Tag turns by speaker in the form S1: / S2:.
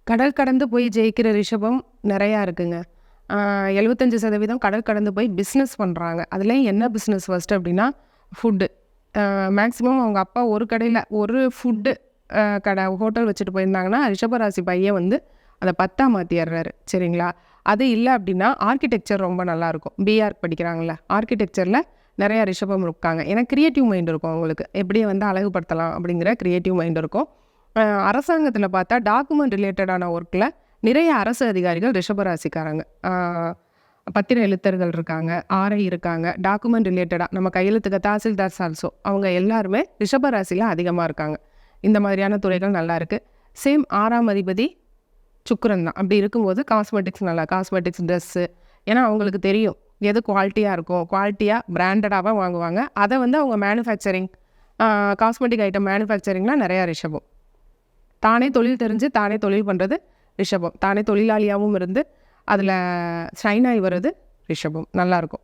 S1: கடல் கடந்து போய் ஜெயிக்கிற ரிஷபம் நிறையா இருக்குங்க. 75% கடல் கடந்து போய் பிஸ்னஸ் பண்ணுறாங்க. அதுலேயும் என்ன பிஸ்னஸ் ஃபஸ்ட்டு அப்படின்னா ஃபுட்டு. மேக்ஸிமம் அவங்க அப்பா ஒரு கடையில் ஒரு ஃபுட்டு கடை ஹோட்டல் வச்சுட்டு போயிருந்தாங்கன்னா ரிஷபராசி பையன் வந்து அதை 10ஆ மாற்றிடுறாரு. சரிங்களா? அது இல்லை அப்படின்னா ஆர்கிடெக்சர் ரொம்ப நல்லாயிருக்கும். பிஆர்க் படிக்கிறாங்கள, ஆர்கிடெக்சரில் நிறையா ரிஷபம் இருக்காங்க. ஏன்னா க்ரியேட்டிவ் மைண்ட் இருக்கும் அவங்களுக்கு. எப்படி வந்து அழகுபடுத்தலாம் அப்படிங்கிற க்ரியேட்டிவ் மைண்ட் இருக்கும். அரசாங்கத்தில் பார்த்தா டாக்குமெண்ட் ரிலேட்டடான ஒர்க்கில் நிறைய அரசு அதிகாரிகள் ரிஷபராசிக்காரங்க. பத்திர எழுத்தர்கள் இருக்காங்க, ஆர்ஐ இருக்காங்க. டாக்குமெண்ட் ரிலேட்டடாக நம்ம கையெழுத்துக்க தாசில்தார்ஸ் ஆல்சோ அவங்க எல்லாருமே ரிஷபராசியில் அதிகமாக இருக்காங்க. இந்த மாதிரியான துறைகள் நல்லா இருக்குது. சேம் 6ஆம் அதிபதி சுக்கிரன் தான். அப்படி இருக்கும்போது காஸ்மெட்டிக்ஸ் நல்லா, காஸ்மெட்டிக்ஸ் ட்ரெஸ்ஸு, ஏன்னா அவங்களுக்கு தெரியும் எது குவாலிட்டியாக இருக்கும், குவாலிட்டியாக பிராண்டடாக வாங்குவாங்க. அதை வந்து அவங்க மேனுஃபேக்சரிங், காஸ்மெட்டிக் ஐட்டம் மேனுஃபேக்சரிங்லாம் நிறையா ரிஷபம். தானே தொழில் தெரிஞ்சு தானே தொழில் பண்ணுறது ரிஷபம். தானே தொழிலாளியாகவும் இருந்து அதில் ஷைன் ஆகி வர்றது ரிஷபம். நல்லாயிருக்கும்.